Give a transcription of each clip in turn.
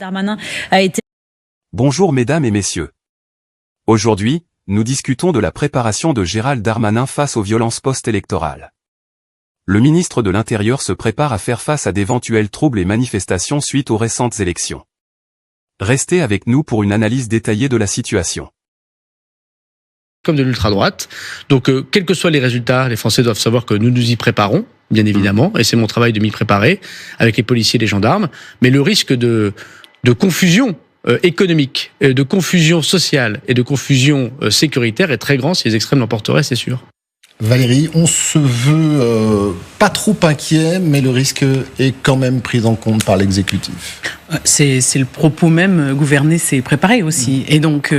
Darmanin a été... Bonjour mesdames et messieurs. Aujourd'hui, nous discutons de la préparation de Gérald Darmanin face aux violences post-électorales. Le ministre de l'Intérieur se prépare à faire face à d'éventuels troubles et manifestations suite aux récentes élections. Restez avec nous pour une analyse détaillée de la situation. Comme de l'ultra-droite. Donc, quels que soient les résultats, les Français doivent savoir que nous nous y préparons, bien évidemment, et c'est mon travail de m'y préparer, avec les policiers et les gendarmes. Mais le risque de confusion économique, de confusion sociale et de confusion sécuritaire est très grand si les extrêmes l'emporteraient, c'est sûr. Valérie, on se veut pas trop inquiet, mais le risque est quand même pris en compte par l'exécutif. C'est le propos même, gouverner, c'est préparer aussi. Et donc,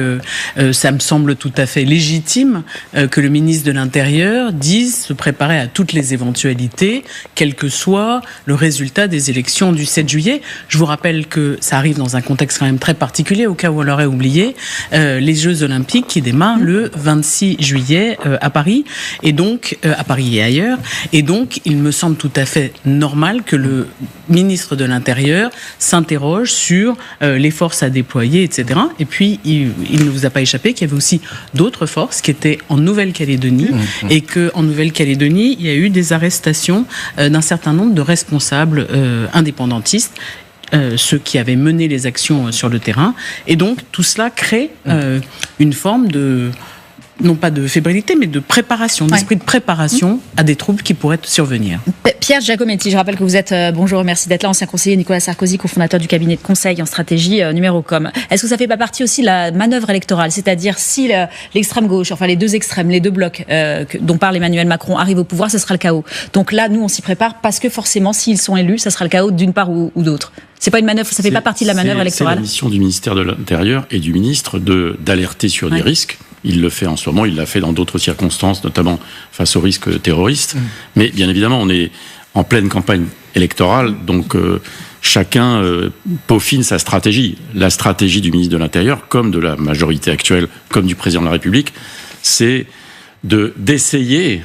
ça me semble tout à fait légitime que le ministre de l'Intérieur dise se préparer à toutes les éventualités, quel que soit le résultat des élections du 7 juillet. Je vous rappelle que ça arrive dans un contexte quand même très particulier, au cas où on l'aurait oublié, les Jeux Olympiques qui démarrent le 26 juillet à Paris, et donc à Paris et ailleurs. Et donc, il me semble tout à fait normal que le ministre de l'Intérieur s'interroge sur les forces à déployer, etc. Et puis, il ne vous a pas échappé qu'il y avait aussi d'autres forces qui étaient en Nouvelle-Calédonie et qu'en Nouvelle-Calédonie, il y a eu des arrestations d'un certain nombre de responsables indépendantistes, ceux qui avaient mené les actions sur le terrain. Et donc, tout cela crée une forme de... non pas de fébrilité, mais de préparation, d'esprit de préparation à des troubles qui pourraient survenir. Pierre Giacometti, je rappelle que vous êtes, bonjour, merci d'être là, ancien conseiller Nicolas Sarkozy, cofondateur du cabinet de conseil en stratégie Numérocom. Est-ce que ça fait pas partie aussi de la manœuvre électorale? C'est-à-dire, si l'extrême gauche, enfin les deux extrêmes, les deux blocs dont parle Emmanuel Macron arrivent au pouvoir, ce sera le chaos. Donc là, nous, on s'y prépare parce que forcément, s'ils sont élus, ça sera le chaos d'une part ou d'autre. C'est pas une manœuvre, ça fait pas partie de la manœuvre électorale. C'est la mission du ministère de l'Intérieur et du ministre d'alerter sur des risques. Il le fait en ce moment, il l'a fait dans d'autres circonstances, notamment face aux risques terroristes. Mais bien évidemment, on est en pleine campagne électorale, donc chacun peaufine sa stratégie. La stratégie du ministre de l'Intérieur, comme de la majorité actuelle, comme du président de la République, c'est d'essayer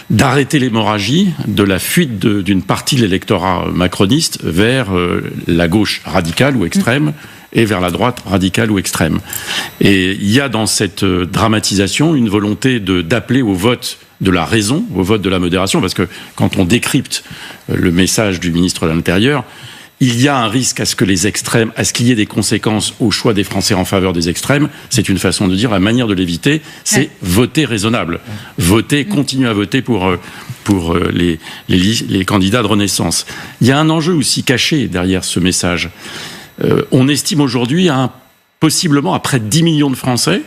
d'arrêter l'hémorragie de la fuite d'une partie de l'électorat macroniste vers la gauche radicale ou extrême et vers la droite radicale ou extrême. Et il y a dans cette dramatisation une volonté d'appeler au vote de la raison, au vote de la modération, parce que quand on décrypte le message du ministre de l'Intérieur, il y a un risque à ce que les extrêmes, à ce qu'il y ait des conséquences au choix des Français en faveur des extrêmes. C'est une façon de dire, la manière de l'éviter, c'est voter raisonnable. Voter, continuer à voter pour les candidats de Renaissance. Il y a un enjeu aussi caché derrière ce message. On estime aujourd'hui possiblement à près de 10 millions de Français,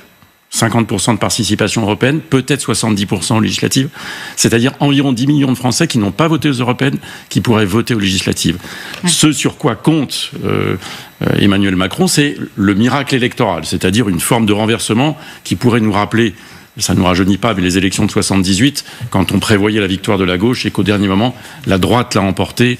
50% de participation européenne, peut-être 70% aux législatives, c'est-à-dire environ 10 millions de Français qui n'ont pas voté aux européennes, qui pourraient voter aux législatives. Ce sur quoi compte Emmanuel Macron, c'est le miracle électoral, c'est-à-dire une forme de renversement qui pourrait nous rappeler, ça ne nous rajeunit pas, mais les élections de 78, quand on prévoyait la victoire de la gauche et qu'au dernier moment, la droite l'a emporté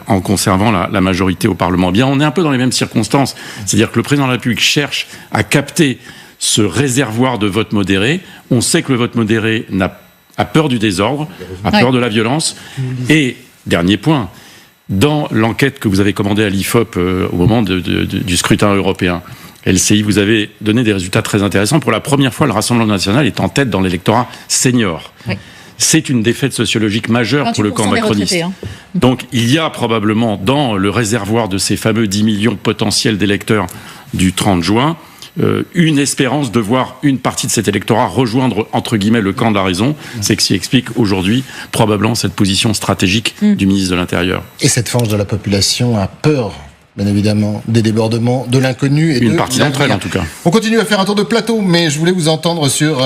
en conservant la majorité au Parlement. Bien, on est un peu dans les mêmes circonstances, c'est-à-dire que le président de la République cherche à capter ce réservoir de vote modéré. On sait que le vote modéré a peur du désordre, a peur de la violence. Et, dernier point, dans l'enquête que vous avez commandée à l'IFOP au moment du scrutin européen, LCI, vous avez donné des résultats très intéressants. Pour la première fois, le Rassemblement national est en tête dans l'électorat senior. Oui. C'est une défaite sociologique majeure pour le camp macroniste. Donc, il y a probablement dans le réservoir de ces fameux 10 millions potentiels d'électeurs du 30 juin, une espérance de voir une partie de cet électorat rejoindre, entre guillemets, le camp de la raison. C'est ce qui explique aujourd'hui probablement cette position stratégique du ministre de l'Intérieur. Et cette frange de la population a peur, bien évidemment, des débordements, de l'inconnu. Une partie d'entre elles, en tout cas. On continue à faire un tour de plateau, mais je voulais vous entendre sur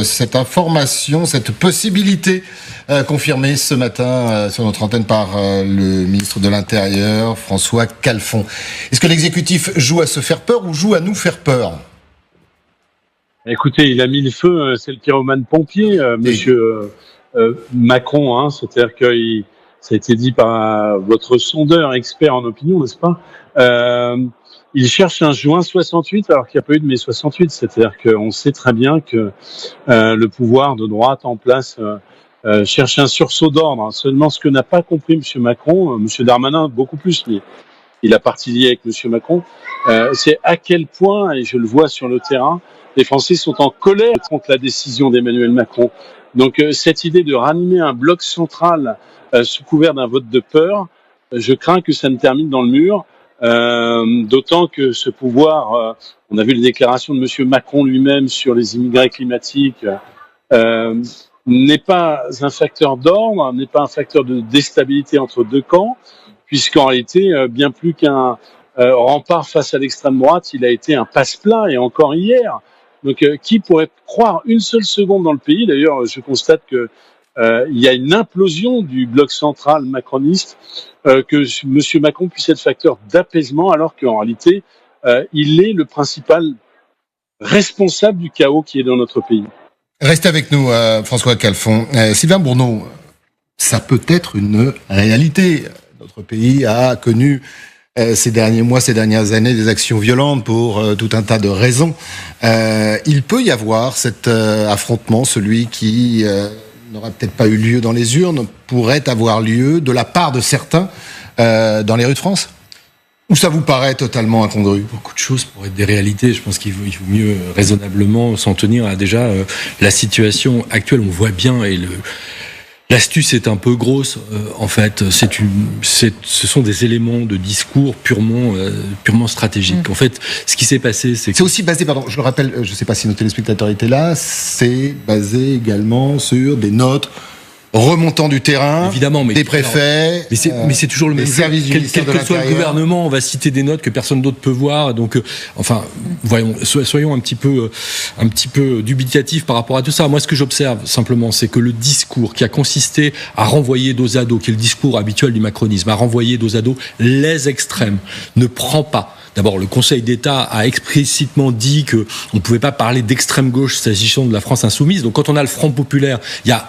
cette information, cette possibilité confirmée ce matin sur notre antenne par le ministre de l'Intérieur, François Calfon. Est-ce que l'exécutif joue à se faire peur ou joue à nous faire peur ? Écoutez, il a mis le feu, c'est le pyromane pompier, monsieur Macron, hein, c'est-à-dire que ça a été dit par votre sondeur expert en opinion, n'est-ce pas ? Il cherche un juin 68 alors qu'il n'y a pas eu de mai 68, c'est-à-dire qu'on sait très bien que le pouvoir de droite en place cherche un sursaut d'ordre. Seulement, ce que n'a pas compris M. Macron, M. Darmanin beaucoup plus, mais la partie liée avec M. Macron, c'est à quel point, et je le vois sur le terrain, les Français sont en colère contre la décision d'Emmanuel Macron. Donc cette idée de ranimer un bloc central sous couvert d'un vote de peur, je crains que ça ne termine dans le mur, d'autant que ce pouvoir, on a vu les déclarations de M. Macron lui-même sur les immigrés climatiques, n'est pas un facteur d'ordre, n'est pas un facteur de déstabilité entre deux camps, puisqu'en réalité, bien plus qu'un rempart face à l'extrême droite, il a été un passe-plat, et encore hier. Donc, qui pourrait croire une seule seconde dans le pays? D'ailleurs, je constate que il y a une implosion du bloc central macroniste, que M. Macron puisse être facteur d'apaisement, alors qu'en réalité, il est le principal responsable du chaos qui est dans notre pays. Restez avec nous, François Calfon. Sylvain Bourneau, ça peut être une réalité. Notre pays a connu ces derniers mois, ces dernières années, des actions violentes pour tout un tas de raisons. Il peut y avoir cet affrontement, celui qui n'aurait peut-être pas eu lieu dans les urnes, pourrait avoir lieu de la part de certains dans les rues de France? Ou ça vous paraît totalement incongru? Beaucoup de choses pourraient être des réalités. Je pense qu'il vaut mieux raisonnablement s'en tenir à déjà la situation actuelle. On voit bien, et l'astuce est un peu grosse. En fait, ce sont des éléments de discours purement stratégiques. En fait, ce qui s'est passé, c'est aussi basé, pardon, je le rappelle, je ne sais pas si nos téléspectateurs étaient là, c'est basé également sur des notes remontant du terrain, évidemment, des préfets, mais c'est toujours le même service du ministère de quel que soit le gouvernement, on va citer des notes que personne d'autre peut voir. Donc, soyons un petit peu dubitatifs par rapport à tout ça. Moi, ce que j'observe simplement, c'est que le discours qui a consisté à renvoyer dos à dos, qui est le discours habituel du macronisme, à renvoyer dos à dos les extrêmes, ne prend pas. D'abord, le Conseil d'État a explicitement dit que on ne pouvait pas parler d'extrême gauche s'agissant de la France insoumise. Donc, quand on a le Front populaire, il y a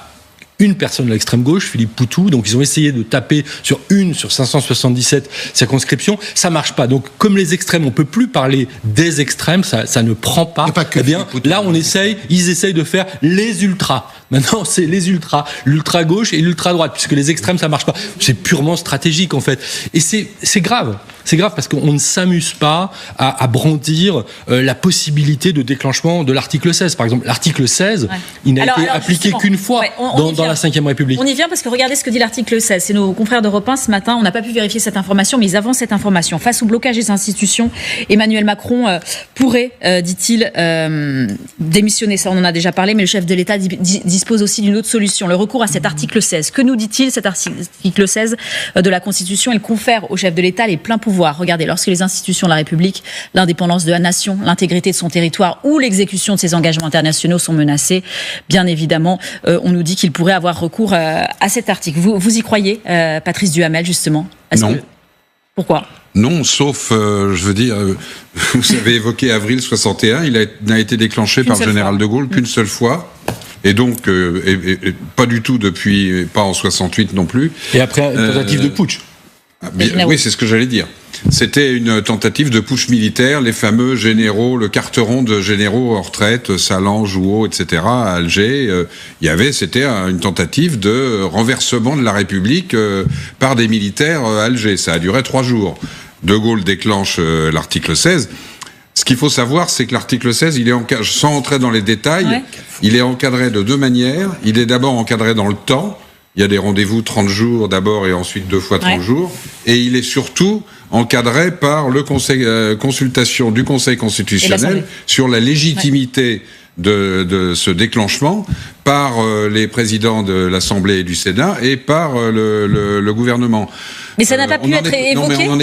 une personne de l'extrême gauche, Philippe Poutou, donc ils ont essayé de taper sur 577 circonscriptions, ça marche pas. Donc comme les extrêmes, on peut plus parler des extrêmes, ça ne prend pas. Eh bien, là ils essayent de faire les ultras. Maintenant, c'est les ultras, l'ultra gauche et l'ultra droite, puisque les extrêmes ça marche pas. C'est purement stratégique en fait, et c'est grave. C'est grave parce qu'on ne s'amuse pas à brandir la possibilité de déclenchement de l'article 16. Par exemple, l'article 16, il n'a été appliqué qu'une fois dans la Ve République. On y vient parce que regardez ce que dit l'article 16. C'est nos confrères d'Europe 1 ce matin. On n'a pas pu vérifier cette information, mais ils avancent cette information. Face au blocage des institutions, Emmanuel Macron pourrait, dit-il, démissionner. Ça, on en a déjà parlé, mais le chef de l'État dispose aussi d'une autre solution. Le recours à cet article 16. Que nous dit-il, cet article 16 de la Constitution? Il confère au chef de l'État les pleins pouvoirs. Regardez, lorsque les institutions de la République, l'indépendance de la nation, l'intégrité de son territoire ou l'exécution de ses engagements internationaux sont menacés, bien évidemment, on nous dit qu'il pourrait avoir recours à cet article. Vous y croyez, Patrice Duhamel, justement? Non. Pourquoi? Non, sauf, vous avez évoqué avril 61, il n'a été déclenché par le général de Gaulle qu'une seule fois. Et donc, pas du tout depuis, pas en 68 non plus. Et après, une tentative de putsch. Oui, c'est ce que j'allais dire. C'était une tentative de putsch militaire, les fameux généraux, le carteron de généraux en retraite, Salan, Jouot, etc., à Alger. C'était une tentative de renversement de la République par des militaires à Alger. Ça a duré 3 jours. De Gaulle déclenche l'article 16. Ce qu'il faut savoir, c'est que l'article 16, sans entrer dans les détails, il est encadré de 2 manières. Il est d'abord encadré dans le temps. Il y a des rendez-vous 30 jours d'abord et ensuite 2 fois 30 jours. Et il est surtout encadré par le consultation du Conseil constitutionnel sur la légitimité de ce déclenchement par les présidents de l'Assemblée et du Sénat et par le gouvernement. Mais ça n'a pas pu être évoqué. Non, mais on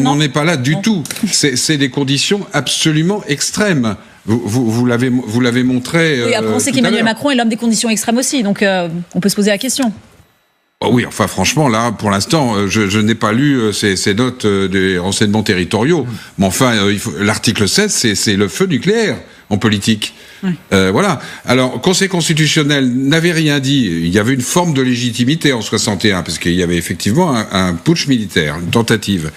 n'en est pas là du tout. C'est des conditions absolument extrêmes. Vous l'avez montré. Oui, après on sait qu'Emmanuel Macron est l'homme des conditions extrêmes aussi, donc on peut se poser la question. Oh oui, enfin franchement, là, pour l'instant, je n'ai pas lu ces notes des renseignements territoriaux. Mais enfin, l'article 16, c'est le feu nucléaire. en politique. Oui. Voilà. Alors, Conseil constitutionnel n'avait rien dit. Il y avait une forme de légitimité en 61, parce qu'il y avait effectivement un putsch militaire, une tentative.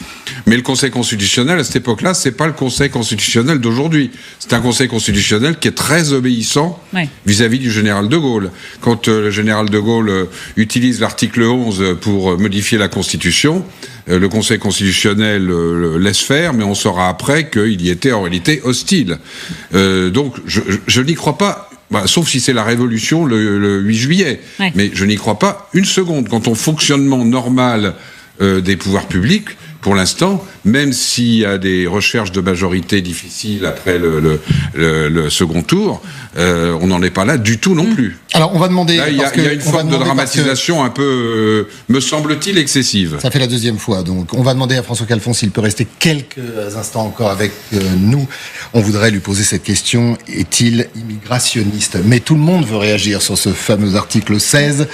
Mais le Conseil constitutionnel, à cette époque-là, c'est pas le Conseil constitutionnel d'aujourd'hui. C'est un Conseil constitutionnel qui est très obéissant vis-à-vis du général de Gaulle. Quand le général de Gaulle utilise l'article 11 pour modifier la Constitution, le Conseil constitutionnel laisse faire, mais on saura après qu'il y était en réalité hostile. Donc, je n'y crois pas, sauf si c'est la Révolution le 8 juillet, mais je n'y crois pas une seconde. Quant au fonctionnement normal des pouvoirs publics, pour l'instant, même s'il y a des recherches de majorité difficiles après le second tour, on n'en est pas là du tout non plus. Alors, on va demander... Là, il y a une forme de dramatisation un peu, me semble-t-il, excessive. Ça fait la deuxième fois, donc on va demander à François Calfon s'il peut rester quelques instants encore avec nous. On voudrait lui poser cette question, est-il immigrationniste? Mais tout le monde veut réagir sur ce fameux article 16.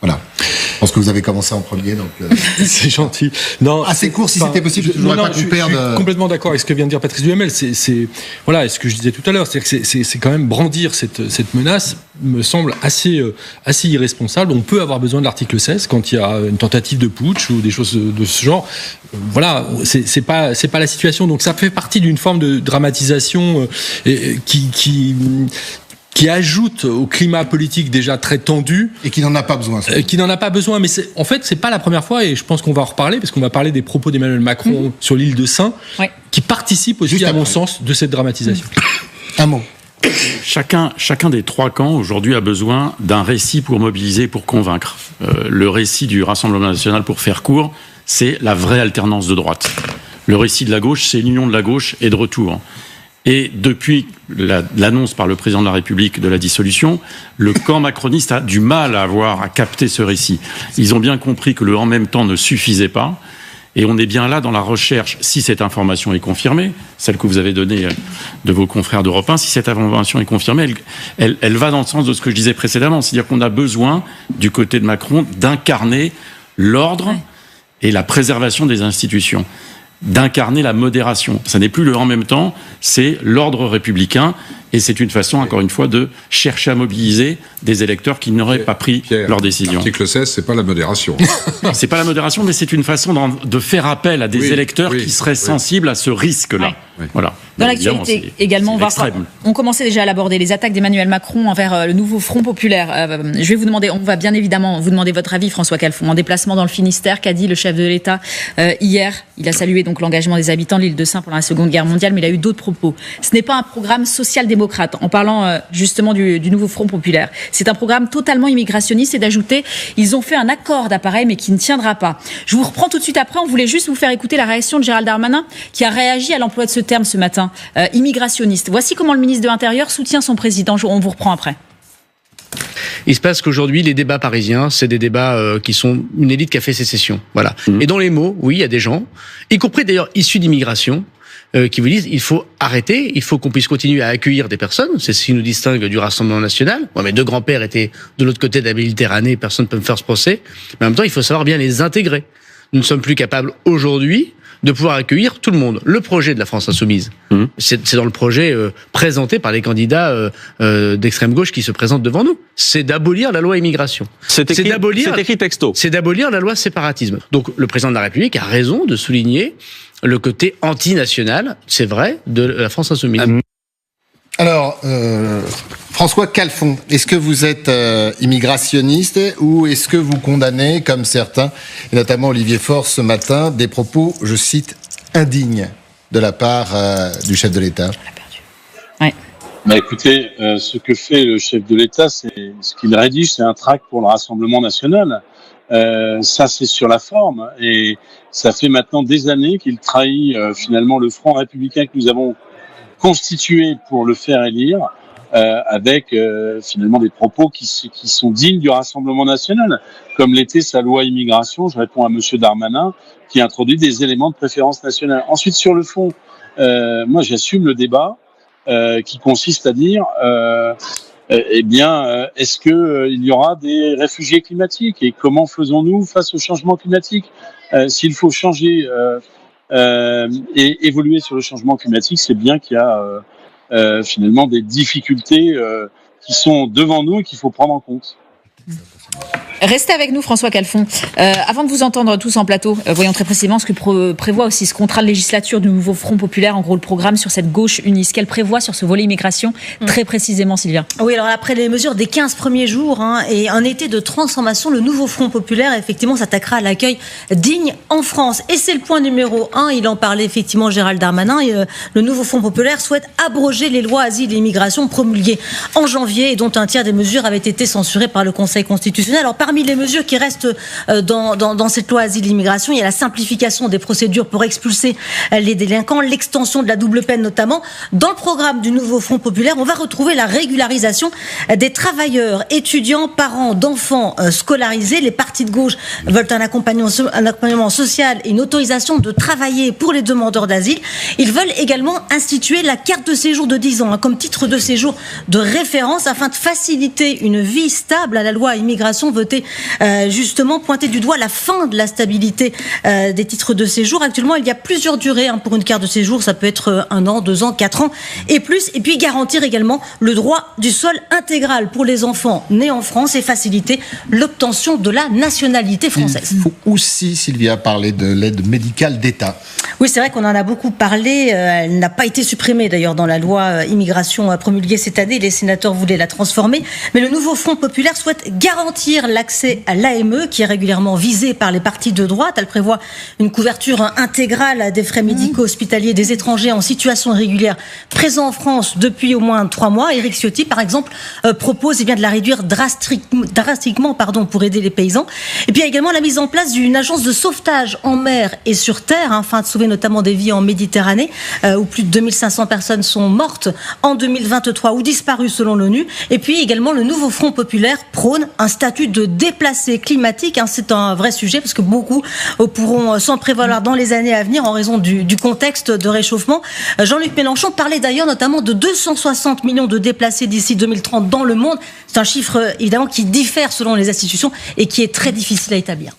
Voilà. Je pense que vous avez commencé en premier, donc... C'est gentil. Non, assez court, si c'était possible. Je suis complètement d'accord avec ce que vient de dire Patrice Duhamel. Voilà, ce que je disais tout à l'heure, c'est que c'est quand même brandir cette menace me semble assez irresponsable. On peut avoir besoin de l'article 16 quand il y a une tentative de putsch ou des choses de ce genre. Voilà, c'est pas la situation. Donc ça fait partie d'une forme de dramatisation qui ajoute au climat politique déjà très tendu. Et qui n'en a pas besoin. Qui n'en a pas besoin. Mais en fait, c'est pas la première fois, et je pense qu'on va en reparler, parce qu'on va parler des propos d'Emmanuel Macron sur l'île de Sein, qui participent aussi, à mon sens, de cette dramatisation. Un mot. Chacun des trois camps, aujourd'hui, a besoin d'un récit pour mobiliser, pour convaincre. Le récit du Rassemblement national, pour faire court, c'est la vraie alternance de droite. Le récit de la gauche, c'est l'union de la gauche est de retour. Et depuis l'annonce par le président de la République de la dissolution, le camp macroniste a du mal à capter ce récit. Ils ont bien compris que le « en même temps » ne suffisait pas. Et on est bien là dans la recherche, si cette information est confirmée, celle que vous avez donnée de vos confrères d'Europe 1, si cette information est confirmée, elle va dans le sens de ce que je disais précédemment. C'est-à-dire qu'on a besoin, du côté de Macron, d'incarner l'ordre et la préservation des institutions, d'incarner la modération. Ça n'est plus le « en même temps », c'est l'ordre républicain, et c'est une façon, encore une fois, de chercher à mobiliser des électeurs qui n'auraient pas pris leur décision. L'article 16, c'est pas la modération. C'est pas la modération, mais c'est une façon de faire appel à des électeurs qui seraient sensibles à ce risque-là. Voilà. Dans l'actualité également, on commençait déjà à l'aborder, les attaques d'Emmanuel Macron envers le nouveau Front populaire. Je vais vous demander, on va bien évidemment vous demander votre avis, François Calfon. En déplacement dans le Finistère, qu'a dit le chef de l'État hier? Il a salué donc l'engagement des habitants de l'île de Sein pendant la Seconde Guerre mondiale, mais il a eu d'autres propos. Ce n'est pas un programme social-démocrate, en parlant justement du nouveau Front populaire. C'est un programme totalement immigrationniste, et d'ajouter, ils ont fait un accord d'appareil, mais qui ne tiendra pas. Je vous reprends tout de suite après. On voulait juste vous faire écouter la réaction de Gérald Darmanin, qui a réagi à l'emploi de ce terme ce matin, immigrationniste. Voici comment le ministre de l'Intérieur soutient son président. On vous reprend après. Il se passe qu'aujourd'hui, les débats parisiens, c'est des débats qui sont une élite qui a fait sécession. Voilà. Et dans les mots, oui, il y a des gens, y compris d'ailleurs issus d'immigration, qui vous disent il faut arrêter, il faut qu'on puisse continuer à accueillir des personnes. C'est ce qui nous distingue du Rassemblement national. Moi, mes deux grands-pères étaient de l'autre côté de la Méditerranée, personne ne peut me faire ce procès. Mais en même temps, il faut savoir bien les intégrer. Nous ne sommes plus capables aujourd'hui de pouvoir accueillir tout le monde. Le projet de la France insoumise, c'est dans le projet présenté par les candidats d'extrême gauche qui se présentent devant nous. C'est d'abolir la loi immigration. C'est écrit texto. C'est d'abolir la loi séparatisme. Donc le président de la République a raison de souligner le côté anti-national, c'est vrai, de la France insoumise. Alors, François Calfon, est-ce que vous êtes immigrationniste ou est-ce que vous condamnez, comme certains, et notamment Olivier Faure ce matin, des propos, je cite, indignes de la part du chef de l'État? Écoutez, ce que fait le chef de l'État, c'est ce qu'il rédige, c'est un tract pour le Rassemblement national. Ça, c'est sur la forme, et ça fait maintenant des années qu'il trahit finalement le front républicain que nous avons constitué pour le faire élire, avec finalement des propos qui sont dignes du Rassemblement national, comme l'était sa loi immigration. Je réponds à Monsieur Darmanin, qui introduit des éléments de préférence nationale. Ensuite, sur le fond, moi j'assume le débat qui consiste à dire est-ce que il y aura des réfugiés climatiques, et comment faisons-nous face au changement climatique? S'il faut changer et évoluer sur le changement climatique, c'est bien qu'il y a finalement des difficultés qui sont devant nous et qu'il faut prendre en compte. Restez avec nous, François Calfon. Avant de vous entendre tous en plateau, voyons très précisément ce que prévoit aussi ce contrat de législature du nouveau Front Populaire, en gros le programme sur cette gauche unie. Ce qu'elle prévoit sur ce volet immigration, très précisément, Sylvia. Oui, alors après les mesures des 15 premiers jours et un été de transformation, le nouveau Front Populaire, effectivement, s'attaquera à l'accueil digne en France. Et c'est le point numéro 1, il en parlait effectivement Gérald Darmanin. Le nouveau Front Populaire souhaite abroger les lois asile et immigration promulguées en janvier et dont un tiers des mesures avaient été censurées par le Conseil constitutionnel. Alors parmi les mesures qui restent dans cette loi asile et immigration, il y a la simplification des procédures pour expulser les délinquants, l'extension de la double peine notamment. Dans le programme du nouveau Front Populaire, on va retrouver la régularisation des travailleurs, étudiants, parents d'enfants scolarisés. Les partis de gauche veulent un accompagnement social et une autorisation de travailler pour les demandeurs d'asile. Ils veulent également instituer la carte de séjour de 10 ans comme titre de séjour de référence afin de faciliter une vie stable. À la loi immigration votée justement pointer du doigt la fin de la stabilité des titres de séjour. Actuellement, il y a plusieurs durées pour une carte de séjour. Ça peut être 1 an, 2 ans, 4 ans et plus. Et puis garantir également le droit du sol intégral pour les enfants nés en France et faciliter l'obtention de la nationalité française. Il faut aussi, Sylvia, parler de l'aide médicale d'État. Oui, c'est vrai qu'on en a beaucoup parlé. Elle n'a pas été supprimée d'ailleurs dans la loi immigration promulguée cette année. Les sénateurs voulaient la transformer. Mais le nouveau Front Populaire souhaite garantir l'accès à l'AME qui est régulièrement visée par les partis de droite. Elle prévoit une couverture intégrale des frais médicaux hospitaliers des étrangers en situation irrégulière présents en France depuis au moins 3 mois. Éric Ciotti, par exemple, propose de la réduire drastiquement pour aider les paysans. Et puis il y a également la mise en place d'une agence de sauvetage en mer et sur terre afin de sauver notamment des vies en Méditerranée où plus de 2500 personnes sont mortes en 2023 ou disparues selon l'ONU. Et puis également le nouveau Front Populaire prône un statut de déplacé climatique. C'est un vrai sujet parce que beaucoup pourront s'en prévaloir dans les années à venir en raison du contexte de réchauffement. Jean-Luc Mélenchon parlait d'ailleurs notamment de 260 millions de déplacés d'ici 2030 dans le monde. C'est un chiffre évidemment qui diffère selon les institutions et qui est très difficile à établir.